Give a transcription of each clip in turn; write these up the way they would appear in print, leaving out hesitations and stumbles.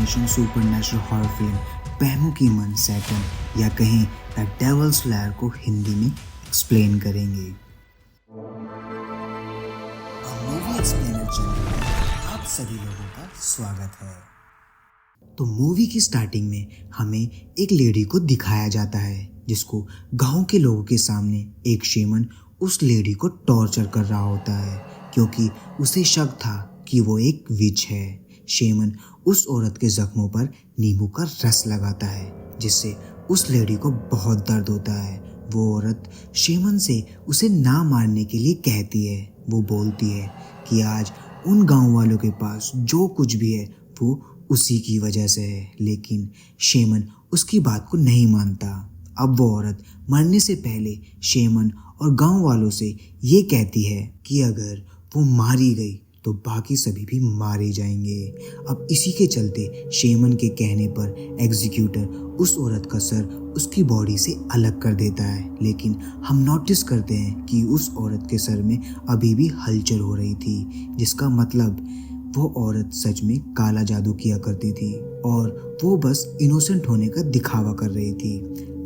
Combination supernatural horror film पैमो की मन Satan या कहें द डेविल्स लेयर को हिंदी में एक्सप्लेन करेंगे। मूवी एक्सप्लेनर चैनल में आप सभी लोगों का स्वागत है। तो मूवी की स्टार्टिंग में हमें एक लेडी को दिखाया जाता है जिसको गांव के लोगों के सामने एक शेमन उस लेडी को टॉर्चर कर रहा होता है क्योंकि उसे शक था कि वो एक विच है। शेमन उस औरत के जख्मों पर नींबू का रस लगाता है जिससे उस लेडी को बहुत दर्द होता है। वो औरत शेमन से उसे ना मारने के लिए कहती है। वो बोलती है कि आज उन गांव वालों के पास जो कुछ भी है वो उसी की वजह से है, लेकिन शेमन उसकी बात को नहीं मानता। अब वो औरत मरने से पहले शेमन और गांव वालों से ये कहती है कि अगर वो मारी गई तो बाकी सभी भी मारे जाएंगे। अब इसी के चलते शेमन के कहने पर एग्जीक्यूटर उस औरत का सर उसकी बॉडी से अलग कर देता है, लेकिन हम नोटिस करते हैं कि उस औरत के सर में अभी भी हलचल हो रही थी, जिसका मतलब वो औरत सच में काला जादू किया करती थी और वो बस इनोसेंट होने का दिखावा कर रही थी।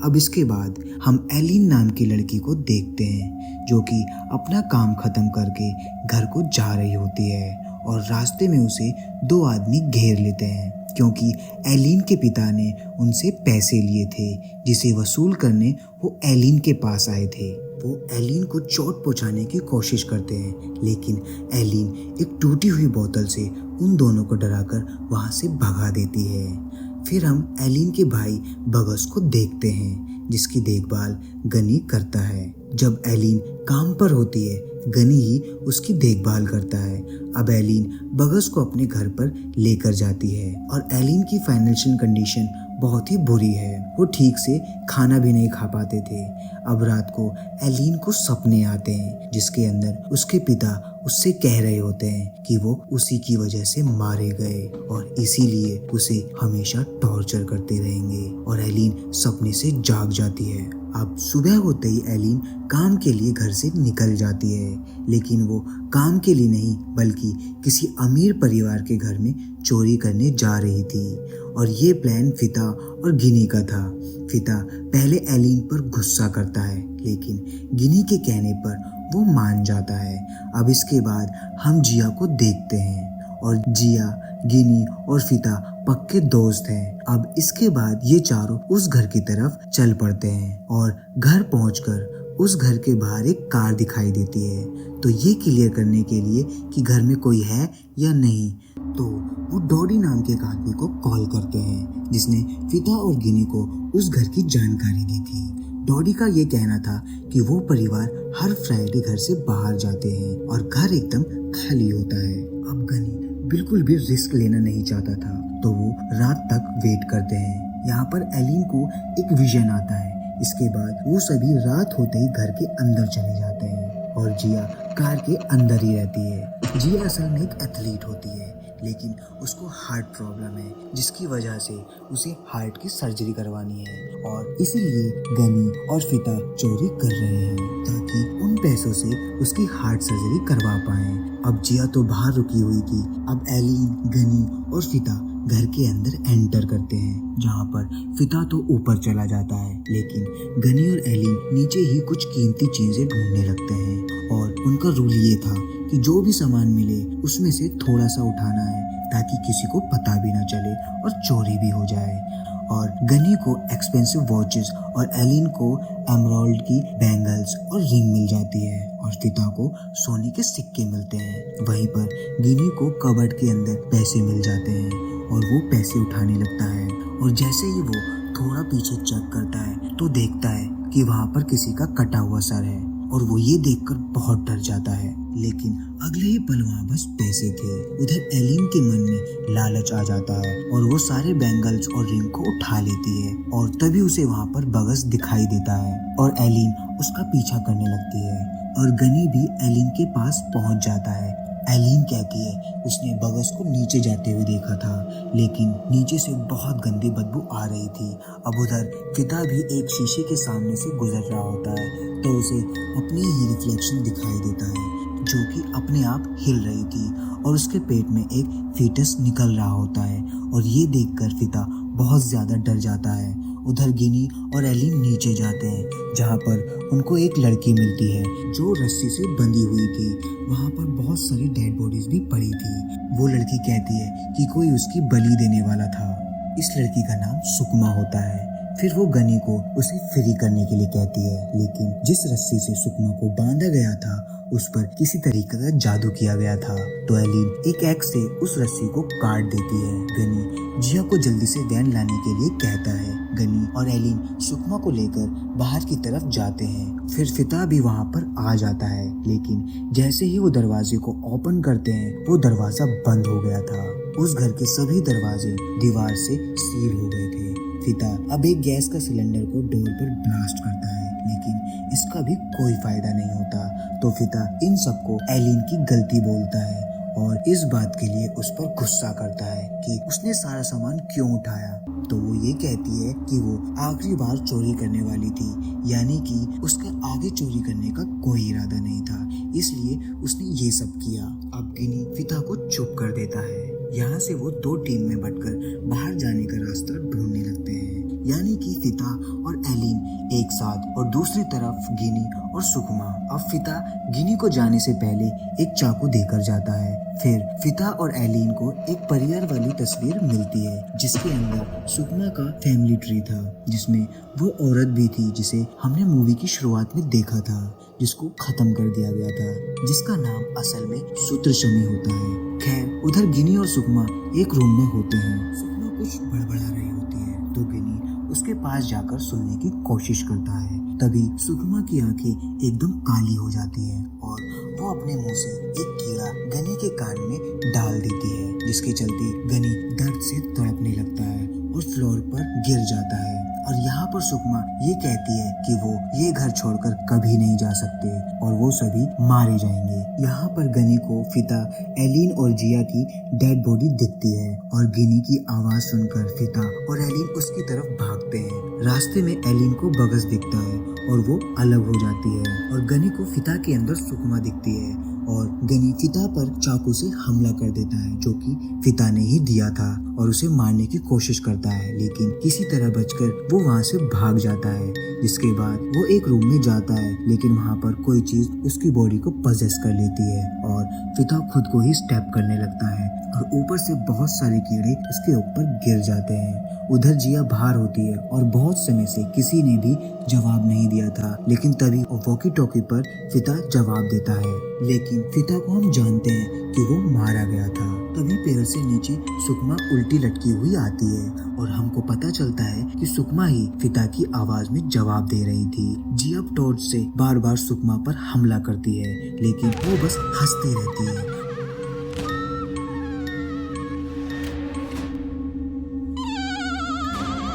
अब इसके बाद हम एलिन नाम की लड़की को देखते हैं जो कि अपना काम खत्म करके घर को जा रही होती है और रास्ते में उसे दो आदमी घेर लेते हैं क्योंकि एलिन के पिता ने उनसे पैसे लिए थे जिसे वसूल करने वो एलिन के पास आए थे। वो एलिन को चोट पहुंचाने की कोशिश करते हैं, लेकिन एलिन एक टूटी हुई बोतल से उन दोनों को डराकर वहां से भगा देती है। फिर हम एलिन के भाई बगस को देखते हैं जिसकी देखभाल गनी करता है। जब एलिन काम पर होती है गनी ही उसकी देखभाल करता है। अब एलिन बगस को अपने घर पर लेकर जाती है और एलिन की फाइनेंशियल कंडीशन बहुत ही बुरी है। वो ठीक से खाना भी नहीं खा पाते थे। अब रात को एलिन को सपने आते हैं जिसके अंदर उसके पिता उससे कह रहे होते हैं कि वो उसी की वजह से मारे गए और इसीलिए उसे हमेशा टॉर्चर करते रहेंगे और एलिन सपने से जाग जाती है। अब सुबह होते ही एलिन काम के लिए घर से निकल जाती है, लेकिन वो काम के लिए नहीं बल्कि किसी अमीर परिवार के घर में चोरी करने जा रही थी और ये प्लान फिता और गिनी का था। फिता पहले एलिन पर गुस्सा करता है, लेकिन गिनी के कहने पर वो मान जाता है। अब इसके बाद हम जिया को देखते हैं और जिया, गिनी और फिता पक्के दोस्त हैं। अब इसके बाद ये चारों उस घर की तरफ चल पड़ते हैं और घर पहुंचकर उस घर के बाहर एक कार दिखाई देती है। तो ये क्लियर करने के लिए कि घर में कोई है या नहीं, तो वो डॉडी नाम के एक आदमी को कॉल करते हैं जिसने फिता और गिनी को उस घर की जानकारी दी थी। डॉडी का ये कहना था कि वो परिवार हर फ्राइडे घर से बाहर जाते हैं और घर एकदम खाली होता है। अब गनी बिल्कुल भी रिस्क लेना नहीं चाहता था, तो वो रात तक वेट करते हैं। यहाँ पर एलिन को एक विजन आता है। इसके बाद वो सभी रात होते ही घर के अंदर चले जाते हैं और जिया कार के अंदर ही रहती है। जिया असल में एक एथलीट होती है, लेकिन उसको हार्ट प्रॉब्लम है जिसकी वजह से उसे हार्ट की सर्जरी करवानी है और इसीलिए गनी और फिता चोरी कर रहे हैं ताकि उन पैसों से उसकी हार्ट सर्जरी करवा पाएं। अब जिया तो बाहर रुकी हुई थी। अब एलिन, गनी और फिता घर के अंदर एंटर करते हैं, जहाँ पर फिता तो ऊपर चला जाता है, लेकिन गनी और एलिन नीचे ही कुछ कीमती चीजें ढूंढने लगते हैं और उनका रूल ये था कि जो भी सामान मिले उसमें से थोड़ा सा उठाना है ताकि किसी को पता भी ना चले और चोरी भी हो जाए। और गनी को एक्सपेंसिव वॉचेस और एलिन को एमराल्ड की बैंगल्स और रिंग मिल जाती है और फिता को सोने के सिक्के मिलते हैं। वहीं पर गिनी को कबर्ड के अंदर पैसे मिल जाते हैं और वो पैसे उठाने लगता है और जैसे ही वो थोड़ा पीछे चेक करता है तो देखता है कि वहाँ पर किसी का कटा हुआ सर है और वो ये देखकर बहुत डर जाता है, लेकिन अगले ही पल वहाँ बस पैसे थे। उधर एलिन के मन में लालच आ जाता है और वो सारे बैंगल्स और रिंग को उठा लेती है और तभी उसे वहाँ पर बगस दिखाई देता है और एलिन उसका पीछा करने लगती है और गनी भी एलिन के पास पहुँच जाता है। एलिन कहती है उसने बगस को नीचे जाते हुए देखा था, लेकिन नीचे से बहुत गंदी बदबू आ रही थी। अब उधर फिता भी एक शीशे के सामने से गुजर रहा होता है तो उसे अपनी ही रिफ्लेक्शन दिखाई देता है जो कि अपने आप हिल रही थी और उसके पेट में एक फीटस निकल रहा होता है और ये देखकर फिता बहुत ज्यादा डर जाता है। उधर गिनी और एलिन नीचे जाते हैं जहाँ पर उनको एक लड़की मिलती है जो रस्सी से बंधी हुई थी। वहाँ पर बहुत सारी डेड बॉडीज भी पड़ी थी। वो लड़की कहती है कि कोई उसकी बलि देने वाला था। इस लड़की का नाम सुकमा होता है। फिर वो गनी को उसे फ्री करने के लिए कहती है, लेकिन जिस रस्सी से सुकमा को बांधा गया था उस पर किसी तरीके का जादू किया गया था। तो एलिन एक एक्स से उस रस्सी को काट देती है। गनी जिया को जल्दी से वैन लाने के लिए कहता है। गनी और एलिन सुकमा को लेकर बाहर की तरफ जाते हैं। फिर फिता भी वहाँ पर आ जाता है, लेकिन जैसे ही वो दरवाजे को ओपन करते हैं वो दरवाजा बंद हो गया था। उस घर के सभी दरवाजे दीवार से सील हो गए थे। फिता अब एक गैस का सिलेंडर को डोर पर ब्लास्ट करता है, लेकिन इसका भी कोई फायदा नहीं होता। तो फिता इन सबको एलिन की गलती बोलता है और इस बात के लिए उस पर गुस्सा करता है कि उसने सारा सामान क्यों उठाया। तो वो ये कहती है कि वो आखिरी बार चोरी करने वाली थी, यानी कि उसके आगे चोरी करने का कोई इरादा नहीं था, इसलिए उसने ये सब किया। अब गिनी फिता को चुप कर देता है। यहाँ से वो दो टीम में बंटकर बाहर जाने का रास्ता ढूंढने लगते हैं, यानी कि फिता और एलिन एक साथ और दूसरी तरफ गिनी और सुकमा। अब फिता गिनी को जाने से पहले एक चाकू देकर जाता है। फिर फिता और एलिन को एक परिवार वाली तस्वीर मिलती है जिसके अंदर सुकमा का फैमिली ट्री था, जिसमें वो औरत भी थी जिसे हमने मूवी की शुरुआत में देखा था, जिसको खत्म कर दिया गया था, जिसका नाम असल में सूत्रशमी होता है। खैर उधर गिनी और सुकमा एक रूम में होते हैं। सुकमा कुछ बड़बड़ा रही होती है तो गिनी उसके पास जाकर सुनने की कोशिश करता है। तभी सुकमा की आंखें एकदम काली हो जाती हैं और वो अपने मुंह से एक कीड़ा गनी के कान में डाल देती है, जिसके चलते गनी दर्द से तड़पने लगता है और फ्लोर पर गिर जाता है। और यहाँ पर सुकमा ये कहती है कि वो ये घर छोड़कर कभी नहीं जा सकते और वो सभी मारे जाएंगे। यहाँ पर गनी को फिता, एलिन और जिया की डेड बॉडी दिखती है और गिनी की आवाज सुनकर फिता और एलिन उसकी तरफ भागते हैं। रास्ते में एलिन को बगस दिखता है और वो अलग हो जाती है और गनी को फिता के अंदर सुकमा दिखती है और गनी फिता पर चाकू से हमला कर देता है, जो कि फिता ने ही दिया था, और उसे मारने की कोशिश करता है, लेकिन किसी तरह बचकर वो वहाँ से भाग जाता है। जिसके बाद वो एक रूम में जाता है, लेकिन वहाँ पर कोई चीज उसकी बॉडी को पजेस कर लेती है और फिता खुद को ही स्टेप करने लगता है और ऊपर से बहुत सारे कीड़े उसके ऊपर गिर जाते हैं। उधर जिया बाहर होती है और बहुत समय से किसी ने भी जवाब नहीं दिया था, लेकिन तभी वॉकी टॉकी पर फिता जवाब देता है, लेकिन फिता को हम जानते हैं कि वो मारा गया था। तभी पेड़ से नीचे सुकमा उल्टी लटकी हुई आती है और हमको पता चलता है कि सुकमा ही फिता की आवाज में जवाब दे रही थी। जिया टॉर्च से बार बार सुकमा पर हमला करती है, लेकिन वो बस हंसती रहती है।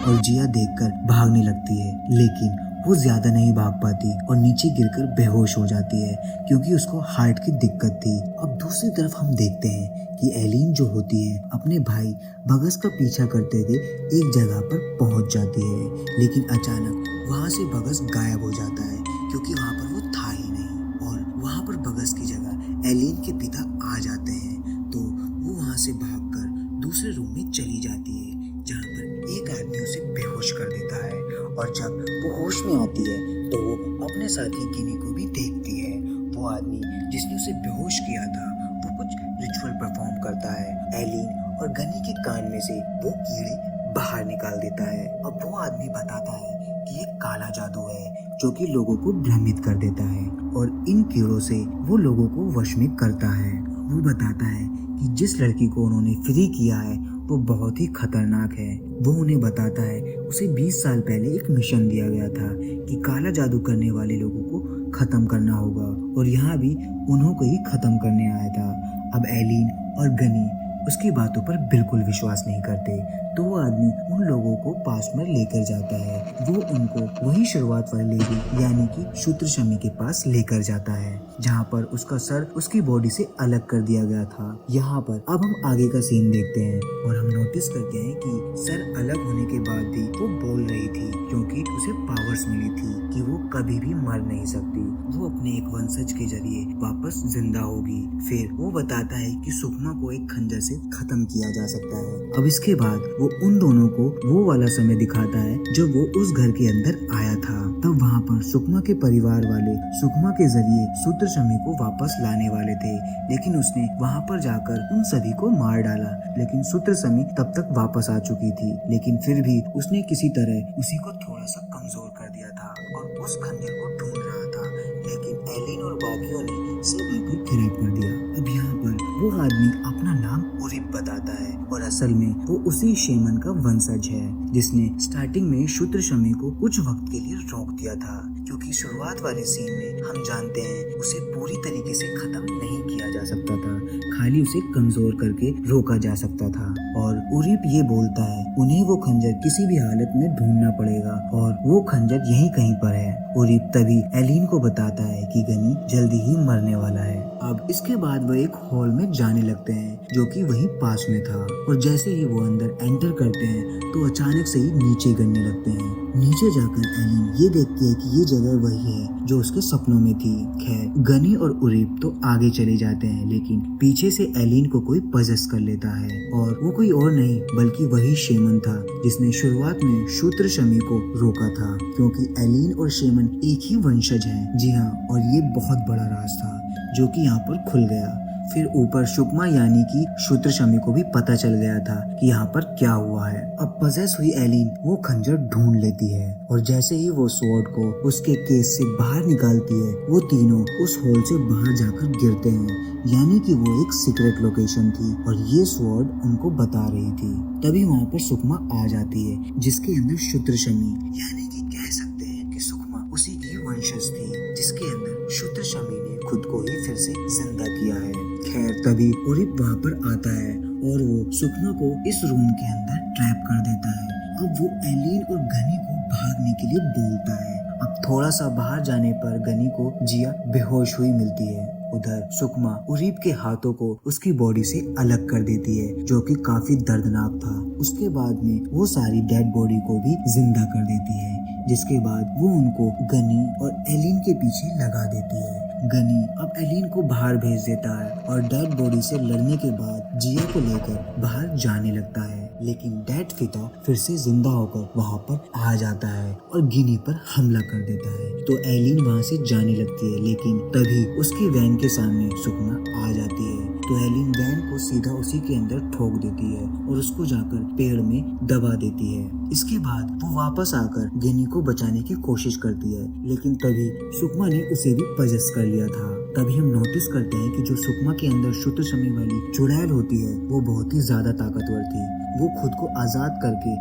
और जिया देखकर भागने लगती है, लेकिन वो ज्यादा नहीं भाग पाती और नीचे गिरकर बेहोश हो जाती है क्योंकि उसको हार्ट की दिक्कत थी। अब दूसरी तरफ हम देखते हैं कि एलिन जो होती है अपने भाई बगस का पीछा करते हुए एक जगह पर पहुंच जाती है, लेकिन अचानक वहां से बगस गायब हो जाता है क्योंकि वहां पर वो था ही नहीं। और वहां पर बगस की जगह एलिन के पिता आ जाते हैं, तो वो वहां से भागकर दूसरे रूम में चली जाती है जहाँ पर एक आदमी उसे बेहोश कर देता है। और जब वो होश में आती है तो वो अपने साथी गिनी को भी देखती है। वो आदमी जिसने उसे बेहोश किया था वो कुछ रिचुअल परफॉर्म करता है। एलिन और गनी के कान में से वो कीड़े बाहर निकाल देता है। अब वो आदमी बताता है कि ये काला जादू है जो कि लोगों को भ्रमित कर देता है और इन कीड़ों से वो लोगों को वश में करता है। वो बताता है कि जिस लड़की को उन्होंने फ्री किया है वो बहुत ही खतरनाक है। वो उन्हें बताता है उसे 20 साल पहले एक मिशन दिया गया था कि काला जादू करने वाले लोगों को खत्म करना होगा और यहाँ भी उन्हों को ही खत्म करने आया था। अब एलिन और गनी उसकी बातों पर बिल्कुल विश्वास नहीं करते। तो वो आदमी उन लोगों को पास में लेकर जाता है। वो उनको वही शुरुआत वाली लेडी यानी कि शूत्रशमी के पास लेकर जाता है, जहाँ पर उसका सर उसकी बॉडी से अलग कर दिया गया था। यहाँ पर अब हम आगे का सीन देखते हैं और हम नोटिस करते हैं कि सर अलग होने के बाद भी वो बोल रही थी, क्योंकि उसे पावर्स मिली थी कि वो कभी भी मर नहीं सकती। वो अपने एक वंशज के जरिए वापस जिंदा होगी। फिर वो बताता है कि सुकमा को एक खंजर से खत्म किया जा सकता है। अब इसके बाद वो उन दोनों को वो वाला समय दिखाता है जब वो उस घर के अंदर आया था। तब वहाँ पर सुकमा के परिवार वाले सुकमा के जरिए शूत्रशमी को वापस लाने वाले थे, लेकिन उसने वहाँ पर जाकर उन सभी को मार डाला। लेकिन शूत्रशमी तब तक वापस आ चुकी थी, लेकिन फिर भी उसने किसी तरह उसी को थोड़ा सा कमजोर कर दिया था और उस खंजर को ढूंढ रहा था, लेकिन एलिन और बाकियों ने सब आकर खराब कर दिया। अब यहाँ पर वो आदमी अपना नाम उरिप बताता है और असल में वो उसी शेमन का वंशज है जिसने स्टार्टिंग में शूत्रशमी को कुछ वक्त के लिए रोक दिया था, क्योंकि शुरुआत वाले सीन में हम जानते हैं उसे पूरी तरीके से खत्म नहीं किया जा सकता था, खाली उसे कमजोर करके रोका जा सकता था। और उरिप ये बोलता है उन्हें वो खंजर किसी भी हालत में ढूंढना पड़ेगा और वो खंजर यहीं कहीं पर है। उरिप तभी एलिन को बताता है कि गनी जल्दी ही मरने वाला है। अब इसके बाद वो एक हॉल में जाने लगते हैं जो कि वहीं पास में था, और जैसे ही वो अंदर एंटर करते हैं तो अचानक से ही नीचे गिरने लगते हैं। नीचे जाकर एलिन ये देखती है कि ये जगह वही है जो उसके सपनों में थी। खैर गनी और उरिप तो आगे चले जाते हैं, लेकिन पीछे से एलिन को कोई पजेस कर लेता है और वो कोई और नहीं बल्कि वही शेमन था जिसने शुरुआत में शूत्रशमी को रोका था, क्योंकि एलिन और शेमन एक ही वंशज हैं। जी हाँ, और ये बहुत बड़ा राज था जो कि यहाँ पर खुल गया। फिर ऊपर सुकमा यानी कि शूत्रशमी को भी पता चल गया था कि यहाँ पर क्या हुआ है। अब पजेस हुई एलिन वो खंजर ढूंढ लेती है और जैसे ही वो स्वॉर्ड को उसके केस से बाहर निकालती है वो तीनों उस होल से बाहर जाकर गिरते हैं, यानी कि वो एक सीक्रेट लोकेशन थी और ये स्वॉर्ड उनको बता रही थी। तभी वहाँ पर सुकमा आ जाती है जिसके अंदर शूत्रशमी यानी कि कह सकते हैं कि सुकमा उसी की वंशज थी जिसके अंदर शूत्रशमी ने खुद को ही फिर से जिंदा किया है। खैर तभी उरिप वहाँ पर आता है और वो सुकमा को इस रूम के अंदर ट्रैप कर देता है। अब वो एलिन और गनी को भागने के लिए बोलता है। अब थोड़ा सा बाहर जाने पर गनी को जिया बेहोश हुई मिलती है। उधर सुकमा उरिप के हाथों को उसकी बॉडी से अलग कर देती है, जो कि काफी दर्दनाक था। उसके बाद में वो सारी डेड बॉडी को भी जिंदा कर देती है, जिसके बाद वो उनको गनी और एलिन के पीछे लगा देती है। गनी अब एलिन को बाहर भेज देता है और डेड बॉडी से लड़ने के बाद जिया को लेकर बाहर जाने लगता है, लेकिन डेड फिता फिर से जिंदा होकर वहाँ पर आ जाता है और गिनी पर हमला कर देता है। तो एलिन वहाँ से जाने लगती है, लेकिन तभी उसकी वैन के सामने सुकमा आ जाती है। तो एलिन वैन को सीधा उसी के अंदर ठोक देती है और उसको जाकर पेड़ में दबा देती है। इसके बाद वो वापस आकर गिनी को बचाने की कोशिश करती है, लेकिन तभी सुकमा ने उसे भी पजेस कर लिया था। तभी हम नोटिस करते हैं कि जो सुकमा के अंदर शूत्रशमी वाली चुड़ैल होती है वो बहुत ही ज्यादा ताकतवर थी। वो खुद को आजाद करके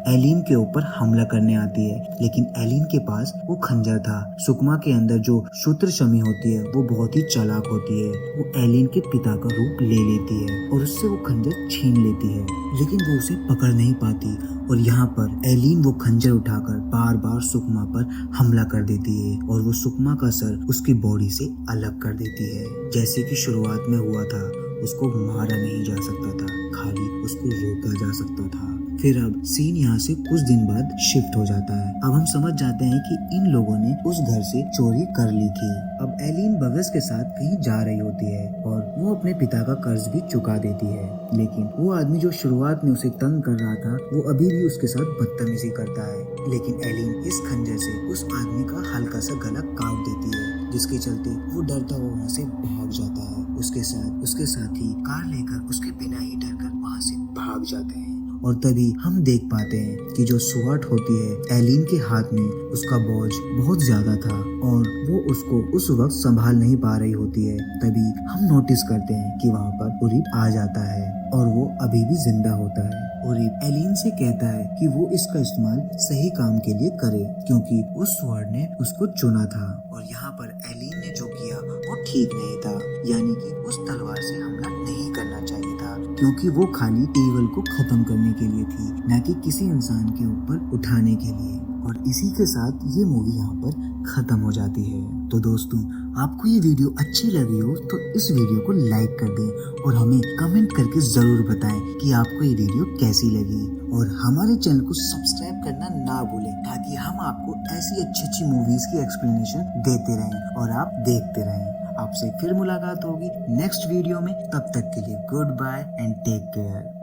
एलिन के ऊपर हमला करने आती है, लेकिन एलिन के पास वो खंजर था। सुकमा के अंदर जो शूत्रशमी होती है वो बहुत ही चालाक होती है। वो एलिन के पिता का रूप ले लेती है और उससे वो खंजर छीन लेती है, लेकिन वो उसे पकड़ नहीं पाती और यहाँ पर एलिन वो खंजर उठाकर बार बार सुकमा पर हमला कर देती है और वो सुकमा का सर उसकी बॉडी से अलग कर देती है। जैसे कि शुरुआत में हुआ था, उसको मारा नहीं जा सकता था, खाली उसको रोका जा सकता था। फिर अब सीन यहाँ से कुछ दिन बाद शिफ्ट हो जाता है। अब हम समझ जाते हैं कि इन लोगों ने उस घर से चोरी कर ली थी। अब एलिन बगस के साथ कहीं जा रही होती है और वो अपने पिता का कर्ज भी चुका देती है, लेकिन वो आदमी जो शुरुआत में उसे तंग कर रहा था वो अभी भी उसके साथ बदतमीजी करता है। लेकिन एलिन इस खंजर से उस आदमी का हल्का सा गला काट देती है, जिसके चलते वो डरता हुआ वहाँ से भाग जाता है। उसके साथ ही कार लेकर उसके बिना ही डरकर वहाँ से भाग जाते हैं। और तभी हम देख पाते हैं कि जो स्वॉर्ड होती है एलिन के हाथ में उसका बोझ बहुत ज्यादा था और वो उसको उस वक्त संभाल नहीं पा रही होती है। तभी हम नोटिस करते हैं कि वहाँ पर उरिप आ जाता है और वो अभी भी जिंदा होता है। उरिप एलिन से कहता है कि वो इसका इस्तेमाल सही काम के लिए करे, क्योंकि उस स्वॉर्ड ने उसको चुना था और यहाँ पर एलिन ने जो किया वो ठीक नहीं था, यानी कि उस तलवार से हमला नहीं करना चाहिए था, क्योंकि वो खाली ईवल को खत्म करने के लिए थी, न कि किसी इंसान के ऊपर उठाने के लिए। और इसी के साथ ये मूवी यहाँ पर खत्म हो जाती है। तो दोस्तों, आपको ये वीडियो अच्छी लगी हो तो इस वीडियो को लाइक कर दें और हमें कमेंट करके जरूर बताएं कि आपको ये वीडियो कैसी लगी, और हमारे चैनल को सब्सक्राइब करना ना भूलें, ताकि हम आपको ऐसी अच्छी अच्छी मूवीज की एक्सप्लेनेशन देते रहें और आप देखते रहें। आपसे फिर मुलाकात होगी नेक्स्ट वीडियो में, तब तक के लिए goodbye and take care.